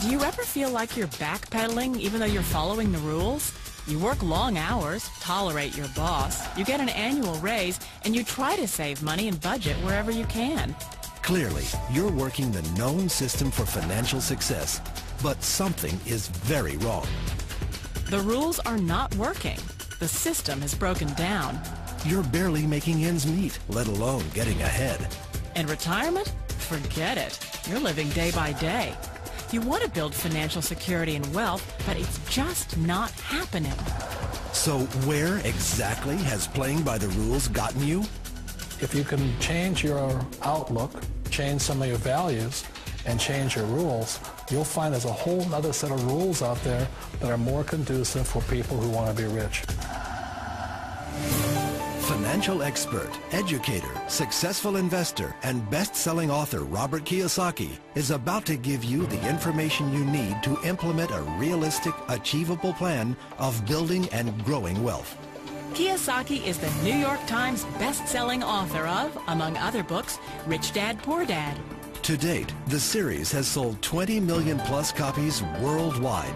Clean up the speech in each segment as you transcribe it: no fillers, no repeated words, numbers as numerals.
Do you ever feel like you're backpedaling even though you're following the rules? You work long hours, tolerate your boss, you get an annual raise, and you try to save money and budget wherever you can. Clearly, you're working the known system for financial success, but something is very wrong. The rules are not working. The system has broken down. You're barely making ends meet, let alone getting ahead. And retirement? Forget it. You're living day by day. You want to build financial security and wealth, but it's just not happening. So where exactly has playing by the rules gotten you? If you can change your outlook, change some of your values, and change your rules, you'll find there's a whole other set of rules out there that are more conducive for people who want to be rich. Financial expert, educator, successful investor, and best-selling author Robert Kiyosaki is about to give you the information you need to implement a realistic, achievable plan of building and growing wealth. Kiyosaki is the New York Times best-selling author of, among other books, Rich Dad, Poor Dad. To date, the series has sold 20 million plus copies worldwide.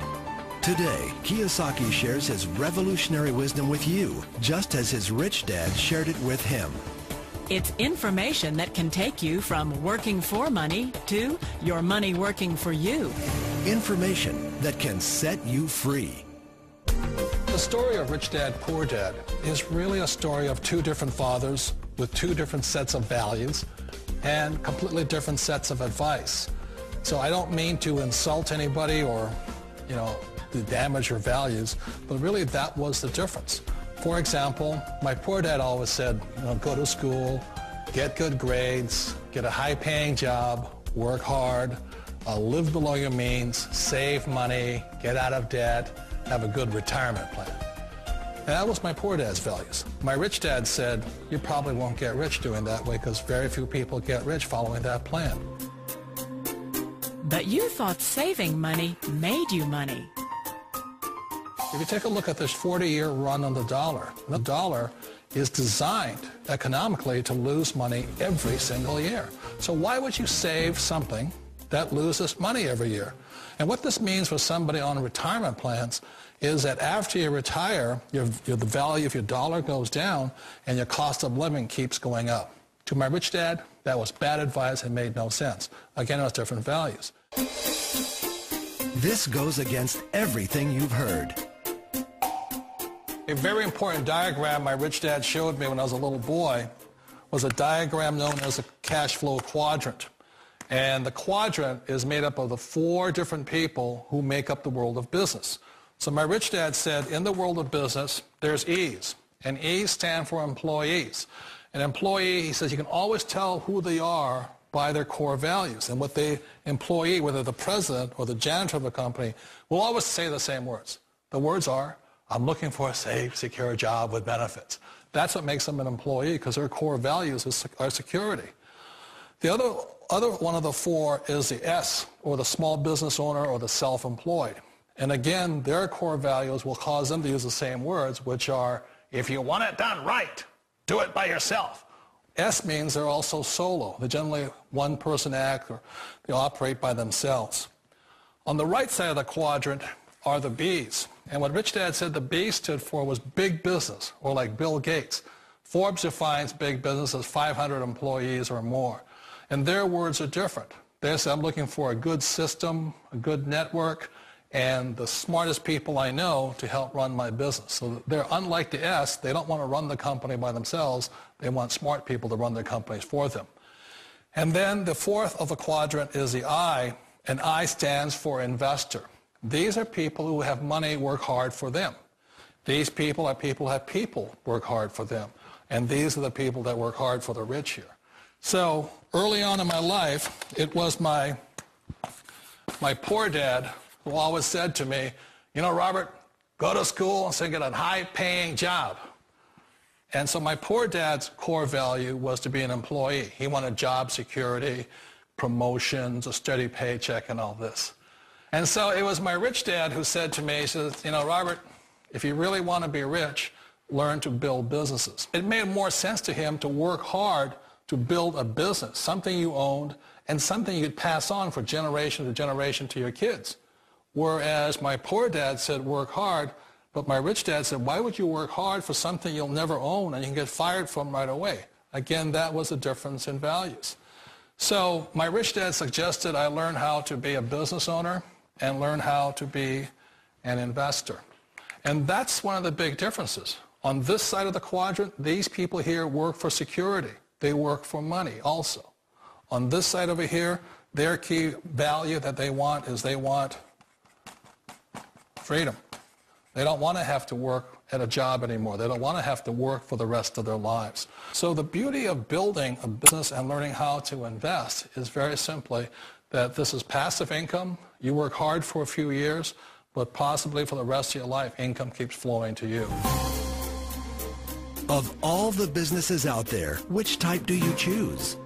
Today, Kiyosaki shares his revolutionary wisdom with you, just as his rich dad shared it with him. It's information that can take you from working for money to your money working for you. Information that can set you free. The story of Rich Dad, Poor Dad is really a story of two different fathers with two different sets of values and completely different sets of advice. So I don't mean to insult anybody or, to damage your values, but really that was the difference. For example, my poor dad always said, go to school, get good grades, get a high-paying job, work hard, live below your means, save money, get out of debt, have a good retirement plan. And that was my poor dad's values. My rich dad said, you probably won't get rich doing that way because very few people get rich following that plan. But you thought saving money made you money. If you take a look at this 40-year run on the dollar is designed economically to lose money every single year. So why would you save something that loses money every year? And what this means for somebody on retirement plans is that after you retire, the value of your dollar goes down and your cost of living keeps going up. To my rich dad, that was bad advice and made no sense. Again, it was different values. This goes against everything you've heard. A very important diagram my rich dad showed me when I was a little boy was a diagram known as a cash flow quadrant. And the quadrant is made up of the 4 different people who make up the world of business. So my rich dad said, in the world of business, there's E's. And E's stand for employees. An employee, he says, you can always tell who they are by their core values. And what the employee, whether the president or the janitor of a company, will always say the same words. The words are, I'm looking for a safe, secure job with benefits. That's what makes them an employee, because their core values are security. The other one of the 4 is the S, or the small business owner or the self-employed. And again, their core values will cause them to use the same words, which are, if you want it done right, do it by yourself. S means they're also solo. They're generally one-person act, or they operate by themselves. On the right side of the quadrant are the B's. And what Rich Dad said the B stood for was big business, or like Bill Gates. Forbes defines big business as 500 employees or more. And their words are different. They say, I'm looking for a good system, a good network, and the smartest people I know to help run my business. So they're unlike the S. They don't want to run the company by themselves. They want smart people to run their companies for them. And then the 4th of the quadrant is the I, and I stands for investor. These are people who have money work hard for them. These people are people who have people work hard for them. And these are the people that work hard for the rich here. So early on in my life, it was my poor dad who always said to me, Robert, go to school and get a high-paying job. And so my poor dad's core value was to be an employee. He wanted job security, promotions, a steady paycheck, and all this. And so it was my rich dad who said to me, he says, Robert, if you really want to be rich, learn to build businesses. It made more sense to him to work hard to build a business, something you owned and something you could pass on for generation to generation to your kids. Whereas my poor dad said work hard, but my rich dad said, why would you work hard for something you'll never own and you can get fired from right away? Again, that was a difference in values. So my rich dad suggested I learn how to be a business owner and learn how to be an investor. And that's one of the big differences. On this side of the quadrant, these people here work for security. They work for money also. On this side over here, their key value that they want is they want freedom. They don't want to have to work at a job anymore. They don't want to have to work for the rest of their lives. So the beauty of building a business and learning how to invest is very simply that this is passive income. You work hard for a few years, but possibly for the rest of your life, income keeps flowing to you. Of all the businesses out there, which type do you choose?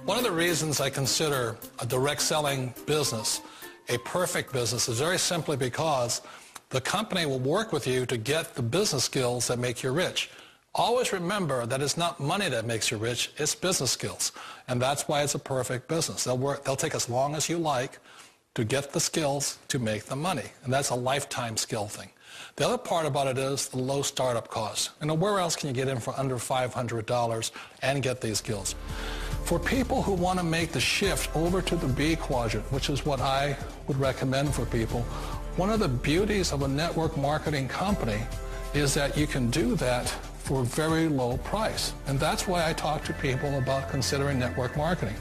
One of the reasons I consider a direct selling business a perfect business is very simply because the company will work with you to get the business skills that make you rich. Always remember that it's not money that makes you rich, it's business skills. And that's why it's a perfect business. They'll take as long as you like to get the skills to make the money. And that's a lifetime skill thing. The other part about it is the low startup costs. Where else can you get in for under $500 and get these skills? For people who want to make the shift over to the B quadrant, which is what I would recommend for people, one of the beauties of a network marketing company is that you can do that for a very low price. And that's why I talk to people about considering network marketing.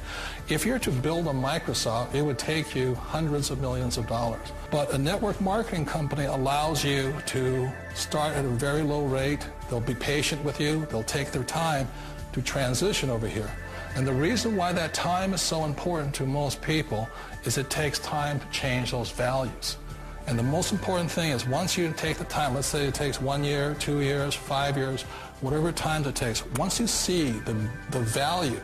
If you're to build a Microsoft, it would take you hundreds of millions of dollars. But a network marketing company allows you to start at a very low rate. They'll be patient with you. They'll take their time to transition over here. And the reason why that time is so important to most people is it takes time to change those values. And the most important thing is once you take the time, let's say it takes 1 year, 2 years, 5 years, whatever time it takes, once you see the value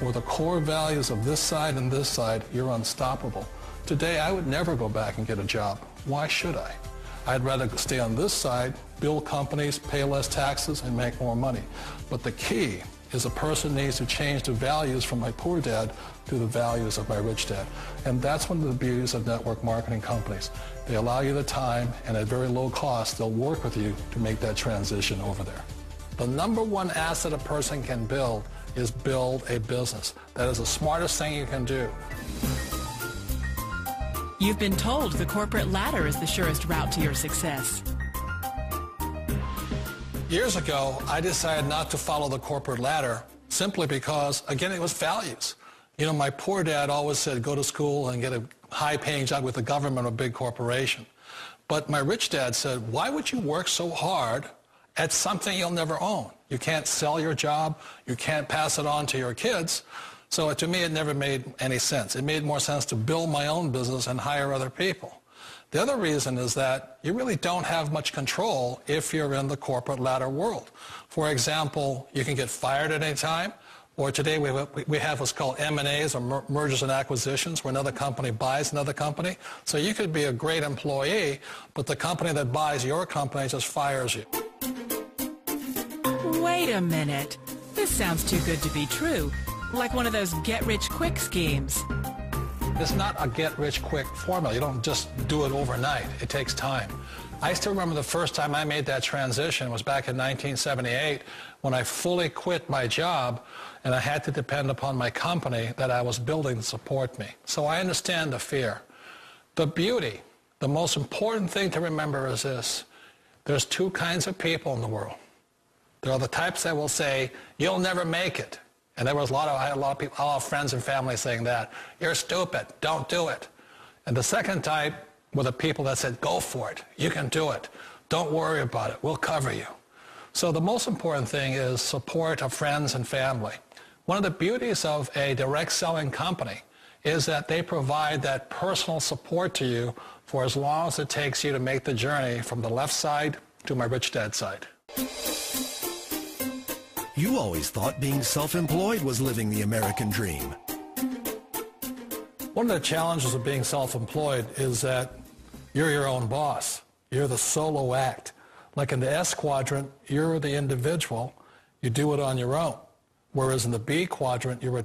or the core values of this side and this side, you're unstoppable. Today, I would never go back and get a job. Why should I? I'd rather stay on this side, build companies, pay less taxes, and make more money. But the key is a person needs to change the values from my poor dad to the values of my rich dad. And that's one of the beauties of network marketing companies. They allow you the time, and at very low cost, they'll work with you to make that transition over there. The number one asset a person can build is build a business. That is the smartest thing you can do. You've been told the corporate ladder is the surest route to your success. Years ago, I decided not to follow the corporate ladder simply because, again, it was values. My poor dad always said, go to school and get a high-paying job with the government or a big corporation. But my rich dad said, why would you work so hard at something you'll never own? You can't sell your job. You can't pass it on to your kids. So to me, it never made any sense. It made more sense to build my own business and hire other people. The other reason is that you really don't have much control if you're in the corporate ladder world. For example, you can get fired at any time, or today we have what's called M&As, or mergers and acquisitions, where another company buys another company. So you could be a great employee, but the company that buys your company just fires you. Wait a minute. This sounds too good to be true. Like one of those get-rich-quick schemes. It's not a get-rich-quick formula. You don't just do it overnight. It takes time. I still remember the first time I made that transition was back in 1978 when I fully quit my job and I had to depend upon my company that I was building to support me. So I understand the fear. The beauty, the most important thing to remember is this. There's two kinds of people in the world. There are the types that will say, you'll never make it. And I had a lot of people, all friends and family saying that. You're stupid. Don't do it. And the second type were the people that said, go for it. You can do it. Don't worry about it. We'll cover you. So the most important thing is support of friends and family. One of the beauties of a direct selling company is that they provide that personal support to you for as long as it takes you to make the journey from the left side to my rich dad side. You always thought being self-employed was living the American dream. One of the challenges of being self-employed is that you're your own boss. You're the solo act. Like in the S quadrant, you're the individual. You do it on your own. Whereas in the B quadrant, you're a